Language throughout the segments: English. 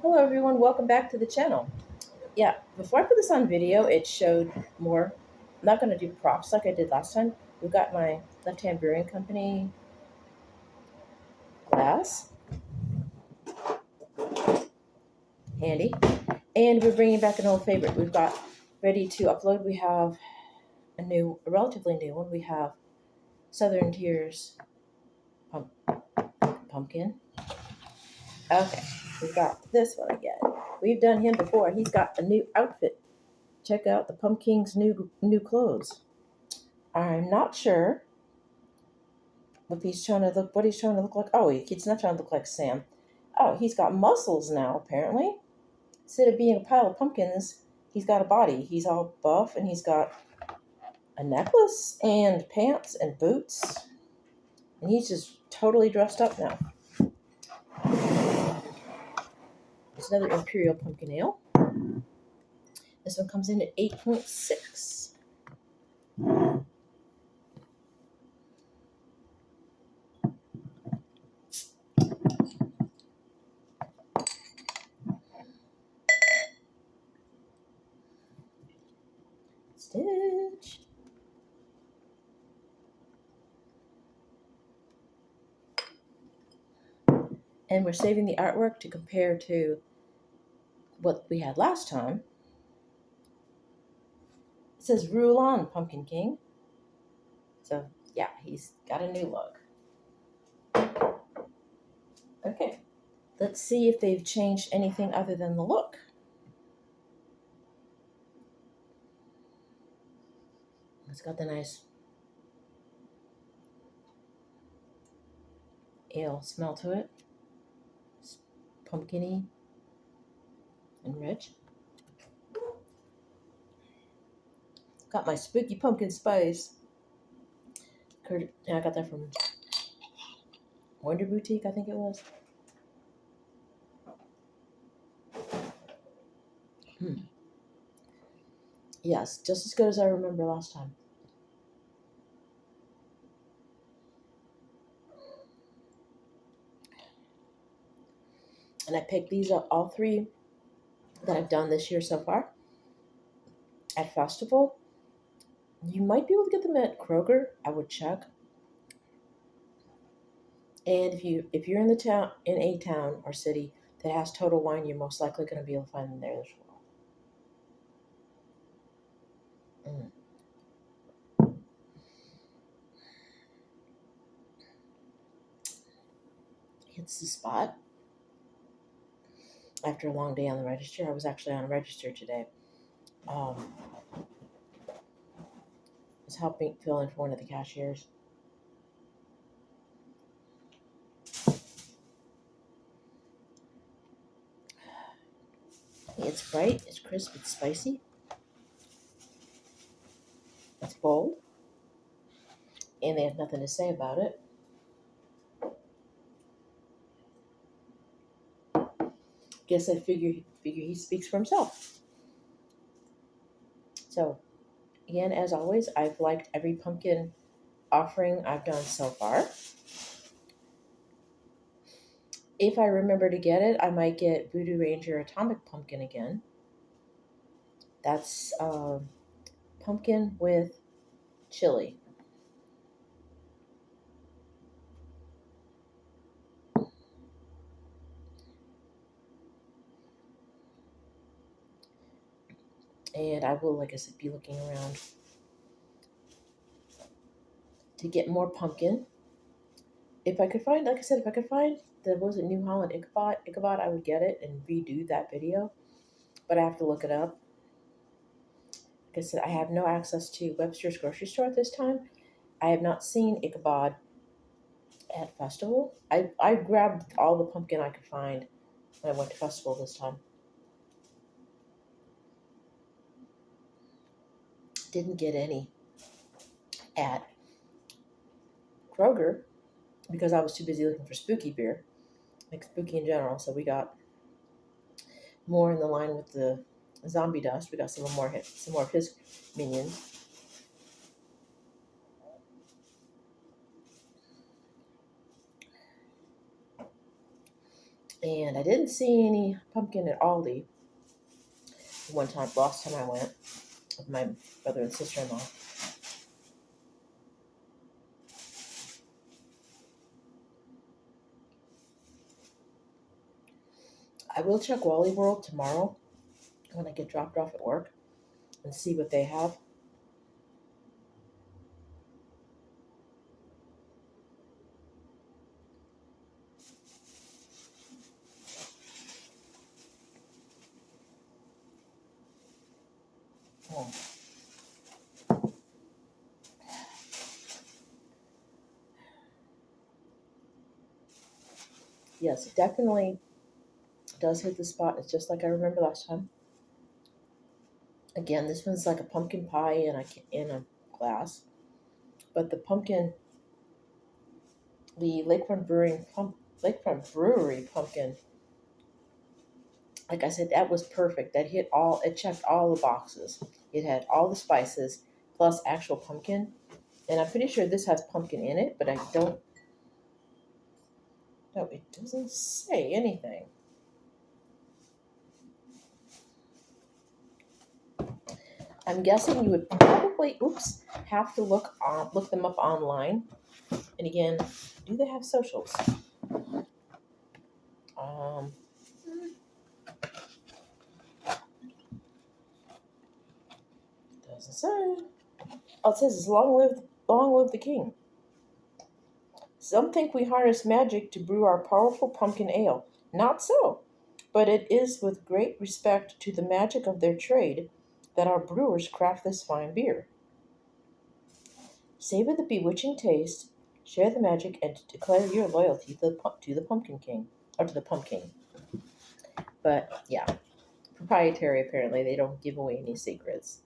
Hello everyone, welcome back to the channel. Yeah, before I put this on video, it showed more. I'm not going to do props like I did last time. We've got my Left Hand Brewing Company glass handy. And we're bringing back an old favorite. We've got ready to upload. We have a relatively new one. We have Southern Tears Pumpkin. Okay, we've got this one again. We've done him before. He's got a new outfit. Check out the Pumpkin's new clothes. I'm not sure what he's trying to look like. Oh, he's not trying to look like Sam. Oh, he's got muscles now, apparently. Instead of being a pile of pumpkins, he's got a body. He's all buff and he's got a necklace and pants and boots. And he's just totally dressed up now. It's another Imperial pumpkin ale. This one comes in at 8.6. Stitch. And we're saving the artwork to compare to what we had last time. It says Rule On, Pumpkin King. So, yeah, he's got a new look. Okay, let's see if they've changed anything other than the look. It's got the nice ale smell to it. It's pumpkin-y and rich. Got my spooky pumpkin spice. I got that from Wonder Boutique, I think it was. Yes, just as good as I remember last time. And I picked these up, all three that I've done this year so far at Festival. You might be able to get them at Kroger. I would check. And if you're in a town or city that has Total Wine, you're most likely going to be able to find them there as well. Hits the spot. After a long day on the register, I was actually on a register today. I was helping fill in for one of the cashiers. It's bright, it's crisp, it's spicy, it's bold, and they have nothing to say about it. Guess I figure he speaks for himself. So, again, as always, I've liked every pumpkin offering I've done so far. If I remember to get it, I might get Voodoo Ranger Atomic Pumpkin again. That's pumpkin with chili. And I will, like I said, be looking around to get more pumpkin. If I could find, like I said, if I could find the, was it New Holland Ichabod, I would get it and redo that video. But I have to look it up. Like I said, I have no access to Webster's grocery store at this time. I have not seen Ichabod at Festival. I grabbed all the pumpkin I could find when I went to Festival this time. Didn't get any at Kroger because I was too busy looking for spooky beer, like spooky in general. So we got more in the line with the zombie dust. We got some more of his minions. And I didn't see any pumpkin at Aldi one time, last time I went with my brother and sister-in-law. I will check Wally World tomorrow when I get dropped off at work and see what they have. Oh. Yes, it definitely does hit the spot. It's just like I remember last time. Again, this one's like a pumpkin pie in a glass, but the pumpkin, the Lakefront Brewery pumpkin, like I said, that was perfect. That hit all. It checked all the boxes. It had all the spices plus actual pumpkin, and I'm pretty sure this has pumpkin in it, but I don't. No, it doesn't say anything. I'm guessing you would probably, have to look them up online. And again, do they have socials? Um, doesn't say. Oh, it says it's long live the king. Some think we harness magic to brew our powerful pumpkin ale. Not so, but it is with great respect to the magic of their trade that our brewers craft this fine beer. Savor the bewitching taste, share the magic, and declare your loyalty to the Pumpkin King, or to the Pumpkin. But yeah, proprietary apparently. They don't give away any secrets.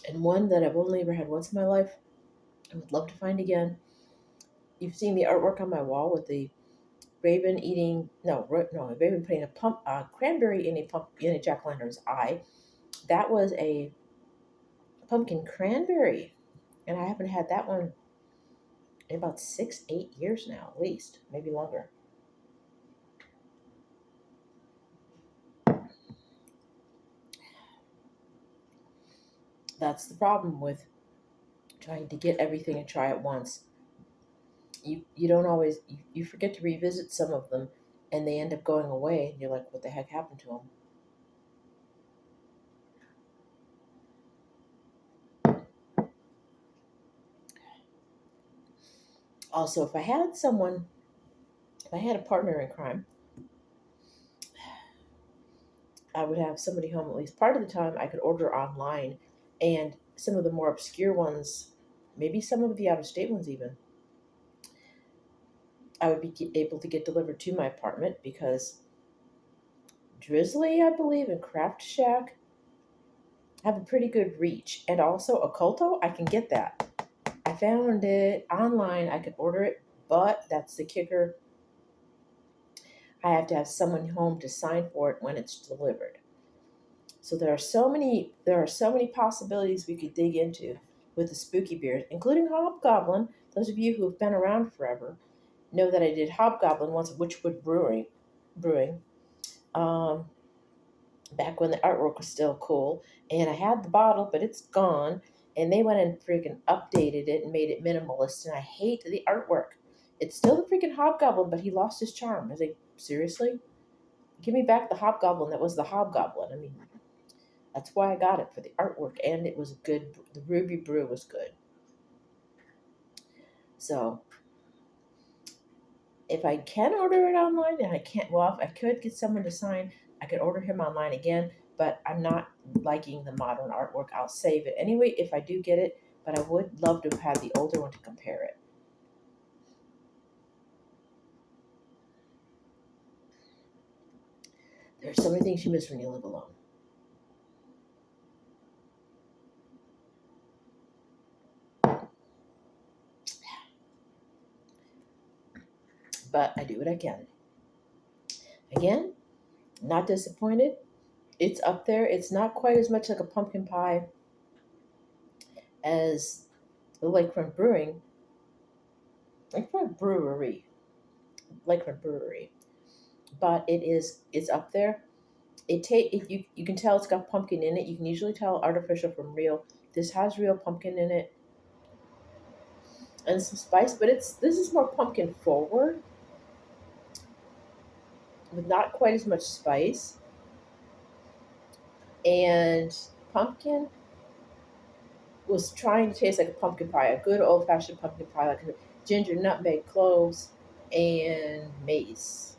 And one that I've only ever had once in my life, I would love to find again. You've seen the artwork on my wall with the raven eating no a raven putting a cranberry in a jack o' lantern's eye. That was a pumpkin cranberry, and I haven't had that one in about 6-8 years now, at least, maybe longer. That's the problem with trying to get everything and try at once. You don't always you forget to revisit some of them, and they end up going away, and you're like, what the heck happened to them? Also, if I had a partner in crime, I would have somebody home at least part of the time. I could order online, and some of the more obscure ones, maybe some of the out of state ones even, I would be able to get delivered to my apartment because Drizzly, I believe, and Craft Shack have a pretty good reach. And also Occulto, I can get that. I found it online. I could order it, but that's the kicker. I have to have someone home to sign for it when it's delivered. So there are so many possibilities we could dig into with the spooky beers, including Hobgoblin. Those of you who have been around forever know that I did Hobgoblin once at Witchwood Brewing. Um, Back when the artwork was still cool, and I had the bottle, but it's gone. And they went and freaking updated it and made it minimalist, and I hate the artwork. It's still the freaking Hobgoblin, but he lost his charm. I was like, seriously? Give me back the Hobgoblin that was the Hobgoblin. I mean, that's why I got it, for the artwork, and it was good. The Ruby Brew was good. So if I can order it online, and I can't, well, if I could get someone to sign, I could order him online again. But I'm not liking the modern artwork. I'll save it anyway if I do get it. But I would love to have had the older one to compare it. There's so many things you miss when you live alone. But I do what I can. Again, not disappointed. It's up there. It's not quite as much like a pumpkin pie as the Lakefront Brewing, Lakefront Brewery, Lakefront Brewery, but it's up there. You can tell it's got pumpkin in it. You can usually tell artificial from real. This has real pumpkin in it and some spice, but this is more pumpkin forward with not quite as much spice. And pumpkin was trying to taste like a pumpkin pie, a good old fashioned pumpkin pie, like ginger, nutmeg, cloves, and mace.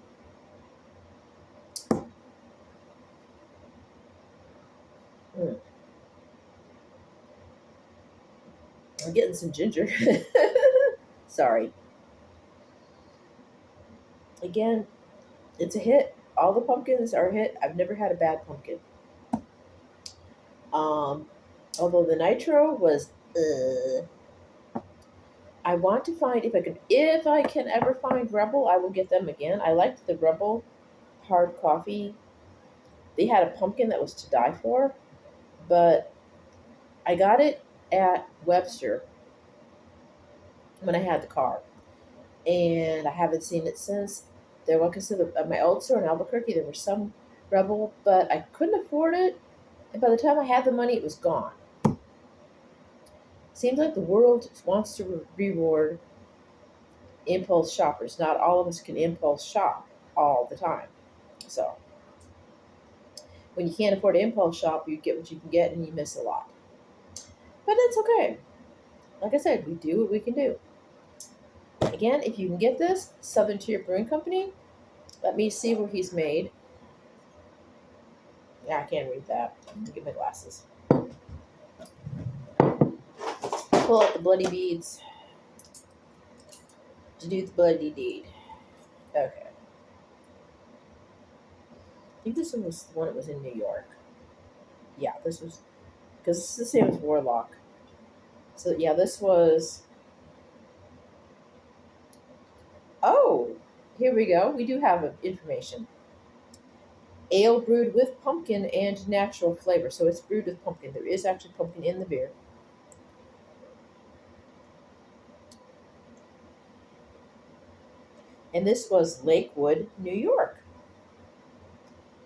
Mm, I'm getting some ginger. Sorry. Again, it's a hit. All the pumpkins are a hit. I've never had a bad pumpkin. Um, Although the nitro was, I want to find if I can ever find Rebel, I will get them again. I liked the Rebel hard coffee. They had a pumpkin that was to die for, but I got it at Webster when I had the car, and I haven't seen it since. There was, because at my old store in Albuquerque, there was some Rebel, but I couldn't afford it, and by the time I had the money, it was gone. Seems like the world wants to reward impulse shoppers. Not all of us can impulse shop all the time. So when you can't afford to impulse shop, you get what you can get and you miss a lot. But that's okay. Like I said, we do what we can do. Again, if you can get this, Southern Tier Brewing Company, let me see where he's made. Yeah, I can't read that. Let me get my glasses. Pull out the bloody beads to do the bloody deed. Okay. I think this one was the one that was in New York. Yeah, this was, because it's the same as Warlock. So yeah, this was. Oh, here we go. We do have information. Ale brewed with pumpkin and natural flavor. So it's brewed with pumpkin. There is actually pumpkin in the beer. And this was Lakewood, New York.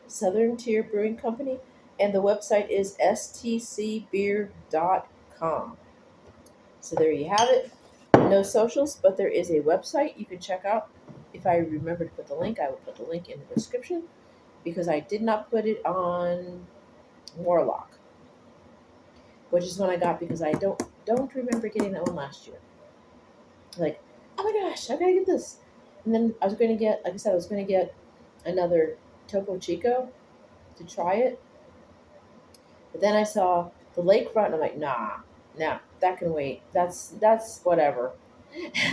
Southern Tier Brewing Company. And the website is stcbeer.com. So there you have it. No socials, but there is a website you can check out. If I remember to put the link, I will put the link in the description because I did not put it on Warlock, which is one I got because I don't remember getting that one last year. Like, oh my gosh, I gotta get this. And then I was going to get, like I said, I was going to get another Topo Chico to try it. But then I saw the lakefront, and I'm like, nah, that can wait. That's whatever.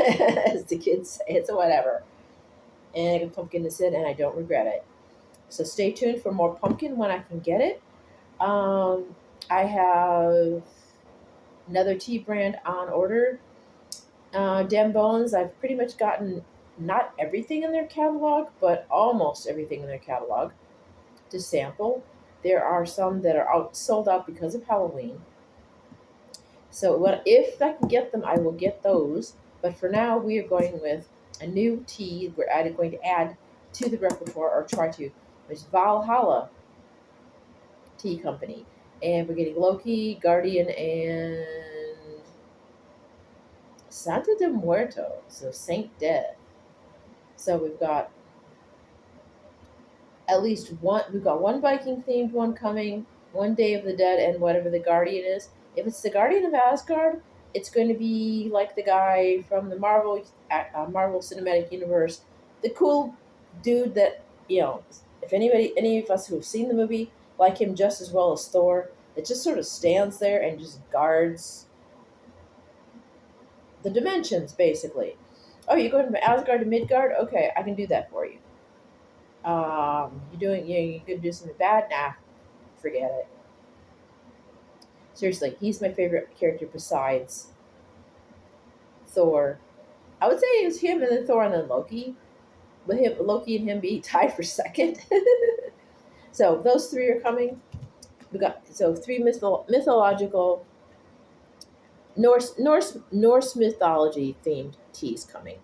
As the kids say, it's a whatever. And I got pumpkin to sit, and I don't regret it. So stay tuned for more pumpkin when I can get it. I have another tea brand on order. Dem Bones, I've pretty much gotten not everything in their catalog, but almost everything in their catalog to sample. There are some that are sold out because of Halloween. So if I can get them, I will get those. But for now, we are going with a new tea going to add to the repertoire, or try to, which is Valhalla Tea Company. And we're getting Loki, Guardian, and Santa de Muerto, so Saint Death. So we've got at least one. We've got one Viking themed one coming, one Day of the Dead, and whatever the Guardian is. If it's the Guardian of Asgard, it's going to be like the guy from the Marvel Cinematic Universe, the cool dude that, if any of us who have seen the movie like him just as well as Thor, that just sort of stands there and just guards the dimensions, basically. Oh, you're going from Asgard to Midgard? Okay, I can do that for you. You're gonna do something bad? Nah, forget it. Seriously, he's my favorite character besides Thor. I would say it was him and then Thor and then Loki. With Loki and him being tied for second. So those three are coming. We got three mythological Norse mythology themed teas coming.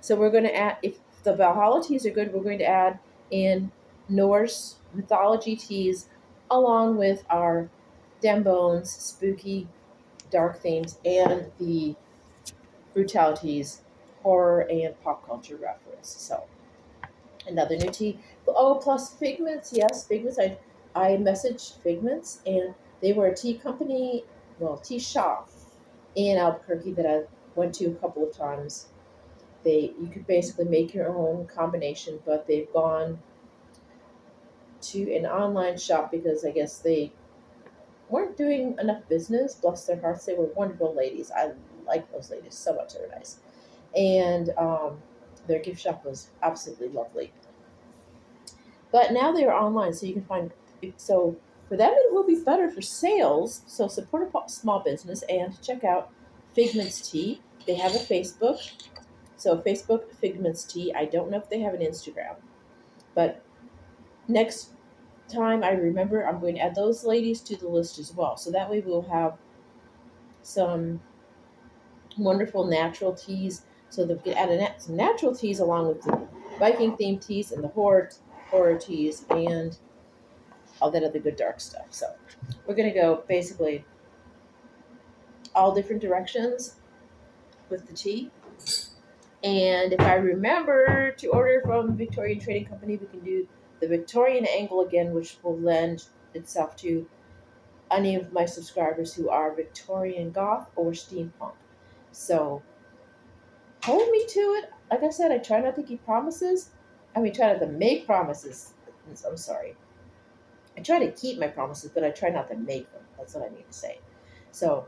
So we're going to add, if the Valhalla teas are good, we're going to add in Norse mythology teas along with our Dambones, spooky, dark themes, and the brutalities, horror, and pop culture reference. So another new tea. Oh, plus Figments. Yes, Figments. I messaged Figments, and they were a tea company, well, tea shop in Albuquerque that I went to a couple of times. You could basically make your own combination, but they've gone to an online shop because I guess they weren't doing enough business. Bless their hearts, they were wonderful ladies. I like those ladies so much. They were nice, and their gift shop was absolutely lovely. But now they are online, so you can find. So for them, it will be better for sales. So support a small business and check out Figments Tea. They have a Facebook. So Facebook Figments Tea. I don't know if they have an Instagram, but next time I remember, I'm going to add those ladies to the list as well. So that way we'll have some wonderful natural teas. So that we can add some natural teas along with the Viking themed teas and the horror teas and all that other good dark stuff. So we're going to go basically all different directions with the tea. And if I remember to order from Victorian Trading Company, we can do the Victorian angle again, which will lend itself to any of my subscribers who are Victorian goth or steampunk. So hold me to it. Like I said, I try not to keep promises. I mean, try not to make promises. I'm sorry. I try to keep my promises, but I try not to make them. That's what I mean to say. So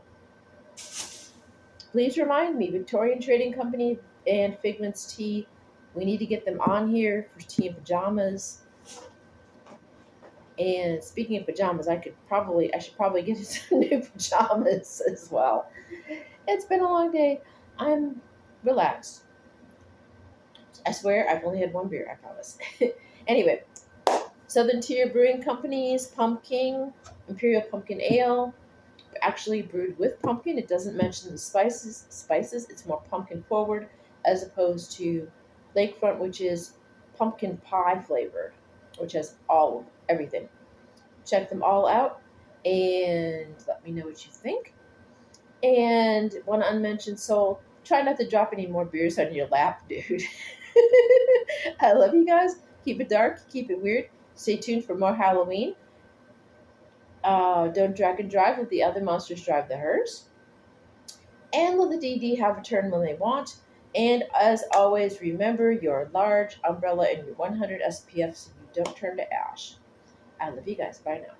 please remind me, Victorian Trading Company and Figments Tea. We need to get them on here for tea and pajamas. And speaking of pajamas, I should probably get some new pajamas as well. It's been a long day. I'm relaxed. I swear I've only had one beer, I promise. Anyway, Southern Tier Brewing Company's Pumpking, Imperial Pumpkin Ale, actually brewed with pumpkin. It doesn't mention the spices. It's more pumpkin forward as opposed to Lakefront, which is pumpkin pie flavored, which has everything. Check them all out and let me know what you think. And one unmentioned soul, try not to drop any more beers on your lap, dude. I love you guys. Keep it dark, keep it weird. Stay tuned for more Halloween. Don't drag and drive, let the other monsters drive the hearse. And let the DD have a turn when they want. And as always, remember your large umbrella and your 100 SPF so you don't turn to ash. I love you guys. Bye now.